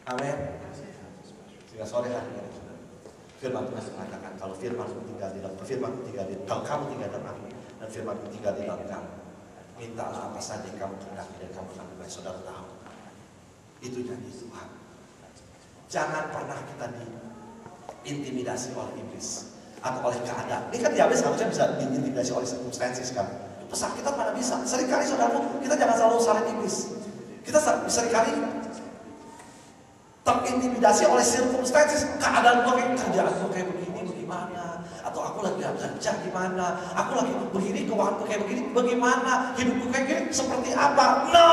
Amin. Sehingga sore hari ini firman Tuhan mengatakan kalau firman tinggal di dalam kalau kamu tinggal dalam aku dan firman tinggal di dalam kamu, mintalah apa saja yang kamu kehendaki dan kamu akan diberi. Saudara tahu itu janji Tuhan. Jangan pernah kita diintimidasi oleh iblis atau oleh keadaan. Ini kan dihabis harusnya bisa diintimidasi oleh circumstances kan. Pesakitan mana bisa. Seringkali saudaraku, kita jangan selalu salin iblis. Kita seringkali terintimidasi oleh circumstances, keadaan gue kayak kerjaan gue kayak begini, bagaimana? Atau aku lagi kerja gimana? Aku lagi begini, keuangan gue kayak begini, bagaimana? Hidupku kayak gini, seperti apa? No!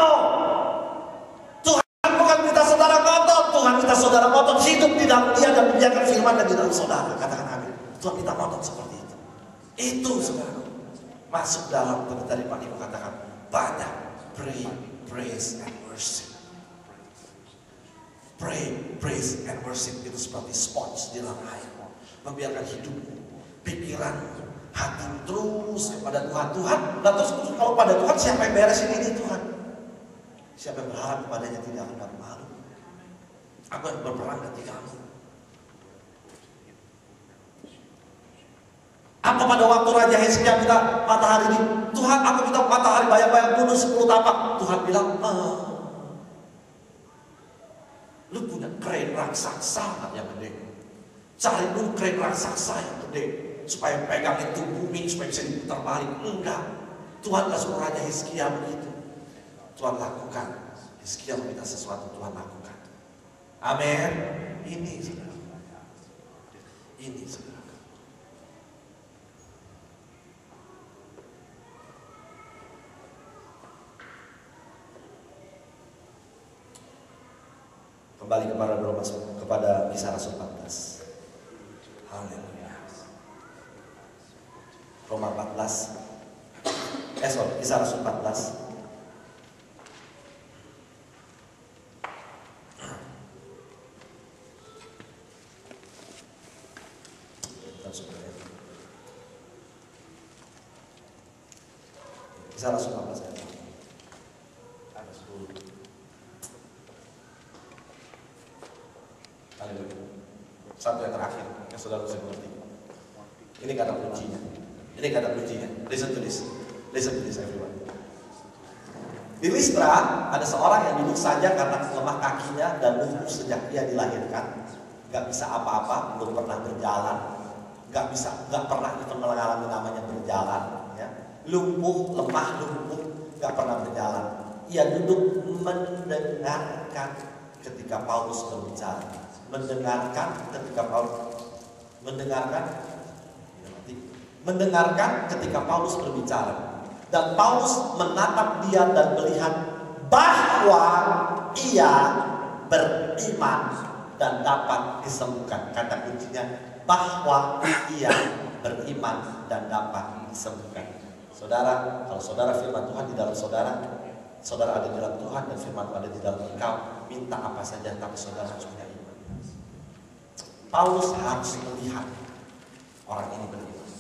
Tuhan bukan minta saudara ngotot, Tuhan minta saudara ngotot hidup di dalam Dia dan membiarkan firman dan di dalam saudara. Katakan amin. Tuhan minta ngotot seperti itu. Itu saudara. Masuk dalam tadi Pak Niko katakan banyak pray, praise and worship. Pray, praise, and worship itu seperti sponge di dalam air. Membiarkan hidupmu, pikiranmu, hatimu terus kepada Tuhan. Tuhan, nah terus kalau pada Tuhan siapa yang beresin ini Tuhan? Siapa yang berharap kepadanya tidak akan dapat malu? Aku yang berperang dan tinggalmu. Apa pada waktu Raja Hizkia minta matahari ini? Tuhan, aku minta matahari bayang-bayang bunuh 10 tapak. Tuhan bilang, lu punya keren raksasa yang gede. Cari lu keren raksasa yang gede. Supaya pegang itu bumi, supaya bisa diputar balik. Enggak. Tuhan gak suruh Raja Hizkia begitu. Tuhan lakukan. Hizkia meminta sesuatu, Tuhan lakukan. Amin. Ini saudara. Ini saudara. Kembali kepada Kisah Rasul 14. Haleluya. Roma 14. Kisah Rasul 14. Kisah Rasul 14 ayat 10. Satu yang terakhir yang saudara bisa mengerti. Ini kata kuncinya. Ini kata kuncinya. Listen to this. Listen to this everyone. Di Listra ada seorang yang duduk saja karena lemah kakinya dan lumpuh sejak ia dilahirkan. Gak bisa apa-apa, belum pernah berjalan. Gak pernah itu mengalami namanya berjalan. Ya. Lumpuh, lemah, gak pernah berjalan. Ia duduk mendengarkan ketika Paulus berbicara. Mendengarkan ketika Paulus berbicara. Dan Paulus menatap dia dan melihat bahwa ia beriman dan dapat disembuhkan. Kata kuncinya bahwa ia beriman dan dapat disembuhkan. Saudara, kalau saudara firman Tuhan di dalam saudara, saudara ada di dalam Tuhan dan firman Tuhan ada di dalam engkau, minta apa saja tapi saudara harus punya iman. Paulus harus melihat orang ini beriman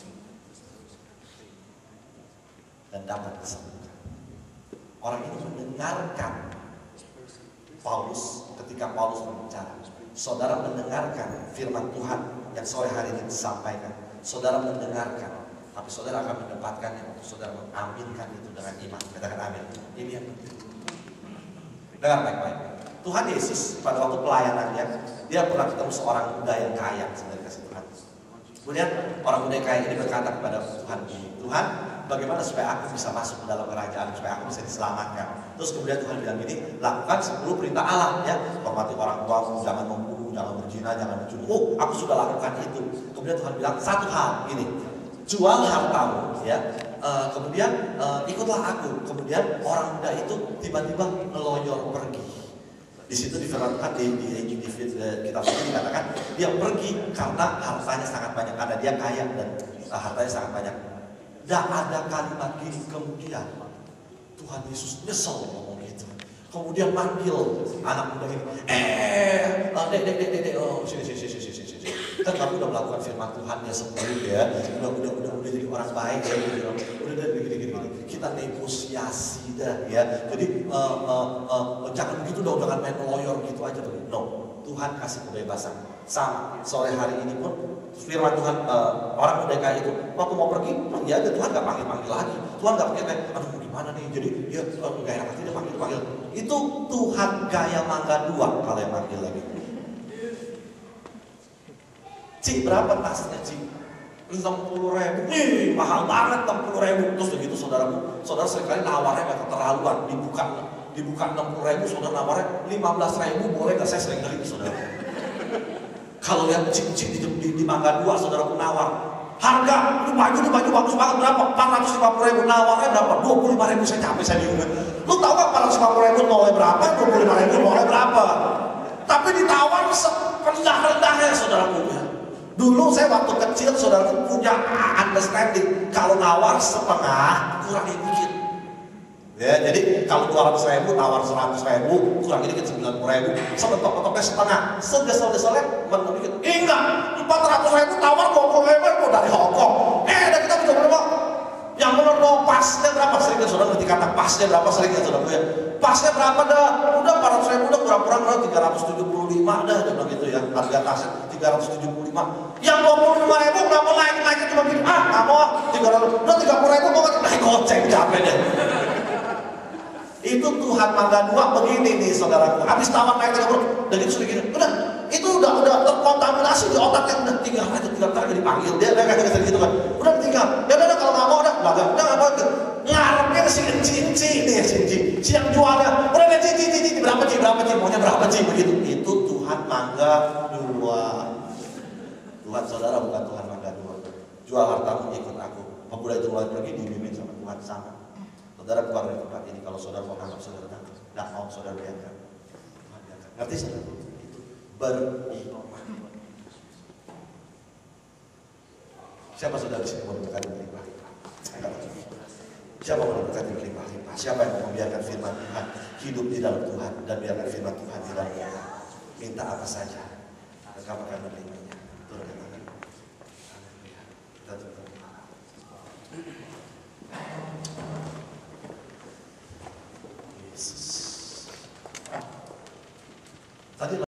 dan dapat disembuhkan. Orang ini mendengarkan Paulus ketika Paulus berbicara. Saudara mendengarkan firman Tuhan yang sore hari ini disampaikan. Saudara mendengarkan, tapi saudara akan mendapatkannya waktu saudara mengaminkan itu dengan iman. Katakan amin. Ini yang penting. Dengar baik-baik. Tuhan Yesus pada waktu pelayanannya, dia pernah ketemu seorang muda yang kaya, sebenarnya kasih Tuhan. Kemudian orang muda yang kaya ini berkata kepada Tuhan, Tuhan, bagaimana supaya aku bisa masuk ke dalam kerajaan, supaya aku bisa diselamatkan. Terus kemudian Tuhan bilang gini, lakukan 10 perintah Allah, ya, hormati orang tuamu, jangan membunuh, jangan berzina, jangan mencuri. Oh, aku sudah lakukan itu. Kemudian Tuhan bilang satu hal, gini, jual hartamu, ya. Kemudian ikutlah aku. Kemudian orang muda itu tiba-tiba ngeloyor pergi. Di situ difirmankan di kitab suci dikatakan dia pergi karena hartanya sangat banyak, karena dia kaya dan hartanya sangat banyak. Dan ada kalimat gini kemudian Tuhan Yesus nyesel ngomong gitu. Kemudian manggil anak muda ini, dek, oh sini. Kan kamu udah melakukan firman Tuhan ya sebelum ya, udah jadi orang baik ya, udah gini. Kita negosiasi dah ya. Jadi jangan begitu dong, jangan main lawyer gitu aja. No, Tuhan kasih kebebasan. Sama sore hari ini pun firman Tuhan, orang merdeka itu waktu mau pergi aja, Tuhan nggak panggil lagi. Tuhan nggak pakai kayak aduh gimana nih, jadi dia gak enak hati dia panggil. Itu Tuhan gaya mangga dua kalau yang panggil lagi. Cik, berapa tasnya Cik? 60.000. Ih, mahal banget 60.000. Terus begitu saudara seringkali nawarnya gak keterlaluan. Dibuka 60.000, saudara nawarnya 15.000, boleh gak? Saya sering kali itu saudara. Kalau lihat cik di Mangga 2, saudara pun nawar. Harga, ini baju bagus banget, berapa? 450.000, nawarnya berapa? 25.000, saya capek, saya bingung. Lu tahu gak 450.000 nolnya berapa? 25.000 nolnya berapa? Tapi ditawar serendah-rendahnya saudara punya. Dulu saya waktu kecil saudara punya understanding, kalau nawar setengah kurangin dikit. Ya, jadi kalau 200.000 tawar 100.000, kurangin dikit 90.000, sementok-mentoknya setengah. Segesel-geselnya menurut enggak, 400.000 tawar 20.000 dari Hongkong. Dan kita bisa berapa? Yang benar no, pasnya berapa? Seringnya saudara ngerti kata pasnya berapa, seringnya saudara ya. Pasnya berapa dah? Udah 400.000 udah kurang-kurang 375 dah, cuma gitu ya. Harga tasnya 375. Yang 25.000 kenapa naik cuma gitu? Nggak mau 300. Udah 30.000 mau naik goceng, capek deh. Itu Tuhan Mangga 2 begini nih saudaraku. Habis tawar naik 30, dan itu sudah gini. Udah, itu udah terkontaminasi di otaknya, udah tinggal aja dipanggil. Dia kayak gitu kan. Udah tinggal. Ya udah kalau nggak mau udah nggak mau. Ngarepnya si Enci nih, si yang jualnya. Udah Ci, berapa Ci, maunya berapa Ci begitu. Itu Tuhan Mangga 2. Tuhan saudara bukan Tuhan Mangga 2. Jual hartamu ikut aku. Pemuda itu mulai pergi dibimbing sama Tuhan sama. Saudara keluar dari tempat ini, kalau saudara mau anggap saudara nggak mau saudara biarkan. Ngerti saudara? Itu beriman. Siapa saudara sini mau berkati berlimpah-limpah? Siapa mau berkati berlimpah-limpah? Siapa yang mau membiarkan firman Tuhan hidup di dalam Tuhan dan biarkan firman